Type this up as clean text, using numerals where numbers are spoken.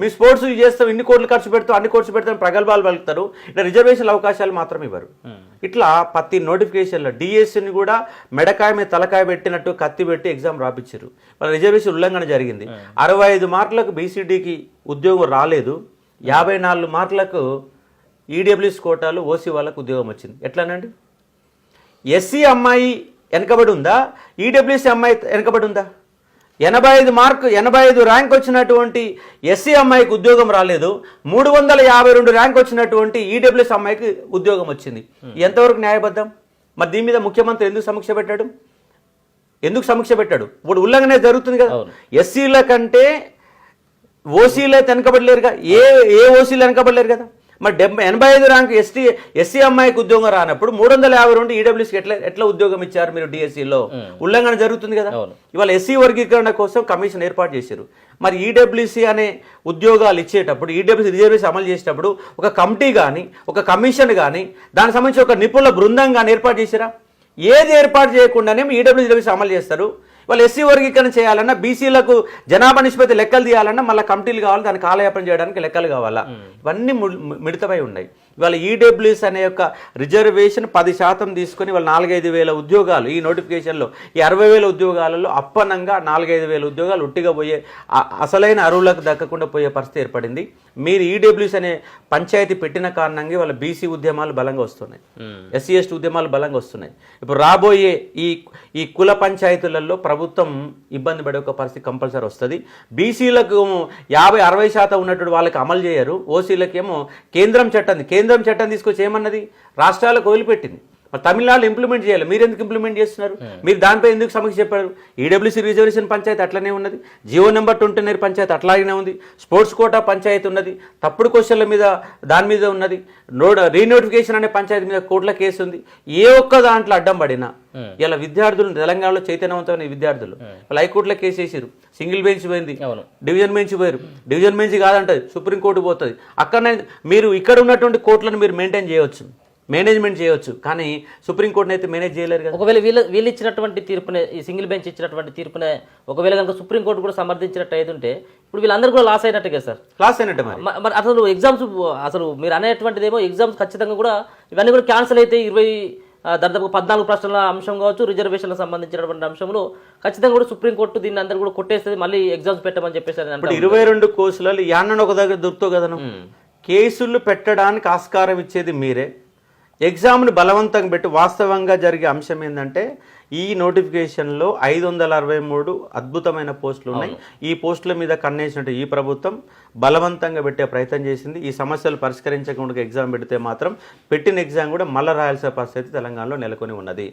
మీ sports చేస్తాం, ఇన్ని కోట్లు ఖర్చు పెడతాం, అన్ని ఖర్చు పెడతాం, ప్రగల్భాలు పలుకుతారు. ఇట్లా రిజర్వేషన్ అవకాశాలు మాత్రం ఇవ్వరు. ఇట్లా ప్రతి నోటిఫికేషన్లో డిఎస్సిని కూడా మెడకాయ మీద తలకాయ పెట్టినట్టు కత్తి పెట్టి ఎగ్జామ్ రాపించారు. వాళ్ళ రిజర్వేషన్ ఉల్లంఘన జరిగింది. 65 మార్కులకు బీసీడీకి ఉద్యోగం రాలేదు, 54 మార్కులకు ఈడబ్ల్యూఎస్ కోటాలు ఓసీ వాళ్ళకు ఉద్యోగం వచ్చింది. ఎట్లానండి? ఎస్సీ అమ్మాయి వెనకబడి ఉందా, ఈడబ్ల్యూఎస్ అమ్మాయి వెనకబడి ఉందా? 85 ర్యాంక్ వచ్చినటువంటి ఎస్సీ అమ్మాయికి ఉద్యోగం రాలేదు, 352 ర్యాంక్ వచ్చినటువంటి ఈడబ్ల్యూఎస్ అమ్మాయికి ఉద్యోగం వచ్చింది. ఎంతవరకు న్యాయబద్ధం? మరి దీని మీద ముఖ్యమంత్రి ఎందుకు సమీక్ష పెట్టాడు? ఇప్పుడు ఉల్లంఘన జరుగుతుంది కదా. ఎస్సీల కంటే ఓసీలే వెనకబడలేరుగా, ఏ ఓసీలు వెనకబడలేరు కదా. మరి 85 ర్యాంక్ ఎస్సీ అమ్మాయికి ఉద్యోగం రానప్పుడు 352 ఈడబ్ల్యూఎస్కి ఎట్లా ఉద్యోగం ఇచ్చారు మీరు? డిఎస్సిలో ఉల్లంఘన జరుగుతుంది కదా. ఇవాళ ఎస్సీ వర్గీకరణ కోసం కమిషన్ ఏర్పాటు చేశారు. మరి ఈడబ్ల్యూసీ అనే ఉద్యోగాలు ఇచ్చేటప్పుడు, ఈడబ్ల్యూసీ రిజర్వేషన్ అమలు చేసేటప్పుడు ఒక కమిటీ కానీ, ఒక కమిషన్ కానీ, దానికి సంబంధించి ఒక నిపుణుల బృందం కానీ ఏర్పాటు చేశారా? ఏది ఏర్పాటు చేయకుండానే ఈడబ్ల్యూసీ రిజర్వేషన్ అమలు చేస్తారు. వాళ్ళు ఎస్సీ వర్గీకరణ చేయాలన్నా, బీసీలకు జనాభా నిష్పత్తి లెక్కలు తీయాలన్నా మళ్ళీ కమిటీలు కావాలి, దాన్ని కాలయాపన చేయడానికి లెక్కలు కావాలా? ఇవన్నీ మిడతమై ఉన్నాయి. ఇవాళ ఈడబ్ల్యూఎస్ అనే యొక్క రిజర్వేషన్ 10% తీసుకొని వాళ్ళు 4-5 వేల ఉద్యోగాలు ఈ నోటిఫికేషన్లో, ఈ 60,000 ఉద్యోగాలలో అప్పనంగా 4-5 వేల ఉద్యోగాలు ఉట్టిగా పోయే, అసలైన అర్హులకు దక్కకుండా పోయే పరిస్థితి ఏర్పడింది. మీరు ఈడబ్ల్యూఎస్ అనే పంచాయతీ పెట్టిన కారణంగా వాళ్ళ బీసీ ఉద్యమాలు బలంగా వస్తున్నాయి, ఎస్సీ ఎస్టీ ఉద్యమాలు బలంగా వస్తున్నాయి. ఇప్పుడు రాబోయే ఈ కుల పంచాయతీలలో ప్రభుత్వం ఇబ్బంది పడే ఒక పరిస్థితి కంపల్సరీ వస్తుంది. బీసీలకు 50-60% ఉన్నటువంటి వాళ్ళకి అమలు చేయరు, ఓసీలకేమో కేంద్రం చట్టం తీసుకొచ్చి ఏమన్నది రాష్ట్రాలకు వదిలిపెట్టింది. మరి తమిళనాడు ఇంప్లిమెంట్ చేయాలి, మీరు ఎందుకు ఇంప్లిమెంట్ చేస్తున్నారు? మీరు దానిపై ఎందుకు సమీక్ష చెప్పారు? ఈడబ్ల్యూసీ రిజర్వేషన్ పంచాయతీ అట్లనే ఉన్నది, జియో నెంబర్ 29 పంచాయతీ అట్లాగే ఉంది, స్పోర్ట్స్ కోటా పంచాయతీ ఉన్నది, తప్పుడు క్వశ్చన్ల మీద దాని మీద ఉన్నది, రీనోటిఫికేషన్ అనే పంచాయతీ మీద కోర్టుల కేసు ఉంది. ఏ ఒక్క దాంట్లో అడ్డం పడినా ఇలా విద్యార్థులు, తెలంగాణలో చైతన్యవంతమైన విద్యార్థులు వాళ్ళు హైకోర్టులో కేసు వేసారు, సింగిల్ బెంచ్ పోయింది, డివిజన్ బెంచ్ పోయారు, డివిజన్ బెంచ్ కాదంటది సుప్రీంకోర్టు పోతుంది. అక్కడనే మీరు ఇక్కడ ఉన్నటువంటి కోర్టులను మీరు మేనేజ్మెంట్ చేయవచ్చు, కానీ సుప్రీంకోర్టుని అయితే మేనేజ్ చేయలేరు కదా. ఒకవేళ వీళ్ళు ఇచ్చినటువంటి తీర్పునే, ఈ సింగిల్ బెంచ్ ఇచ్చినటువంటి తీర్పునే ఒకవేళ కనుక సుప్రీంకోర్టు కూడా సమర్థించినట్టు అయితే ఇప్పుడు వీళ్ళందరూ కూడా లాస్ అయినట్టుగా సార్. లాస్ అయినట్టు. మరి అసలు ఎగ్జామ్స్, అసలు మీరు అనేటువంటిది ఏమో ఎగ్జామ్స్ ఖచ్చితంగా కూడా ఇవన్నీ కూడా క్యాన్సిల్ అయితే 14 ప్రశ్నల అంశం కావచ్చు, రిజర్వేషన్లకు సంబంధించినటువంటి అంశంలో ఖచ్చితంగా కూడా సుప్రీంకోర్టు దీన్ని అందరూ కూడా కొట్టేస్తుంది, మళ్ళీ ఎగ్జామ్స్ పెట్టమని చెప్పేసి. 22 కోర్సులలో యాన్న ఒక దగ్గర దొరుకుతావు కదా. కేసులు పెట్టడానికి ఆస్కారం ఇచ్చేది మీరే, ఎగ్జామ్ను బలవంతంగా పెట్టి. వాస్తవంగా జరిగే అంశం ఏంటంటే ఈ నోటిఫికేషన్లో 563 అద్భుతమైన పోస్టులు ఉన్నాయి. ఈ పోస్టుల మీద కన్నేసినట్టు ఈ ప్రభుత్వం బలవంతంగా పెట్టే ప్రయత్నం చేసింది. ఈ సమస్యలు పరిష్కరించకుండా ఎగ్జామ్ పెడితే మాత్రం పెట్టిన ఎగ్జామ్ కూడా మళ్ళీ రాయాల్సిన పరిస్థితి తెలంగాణలో నెలకొని ఉన్నది.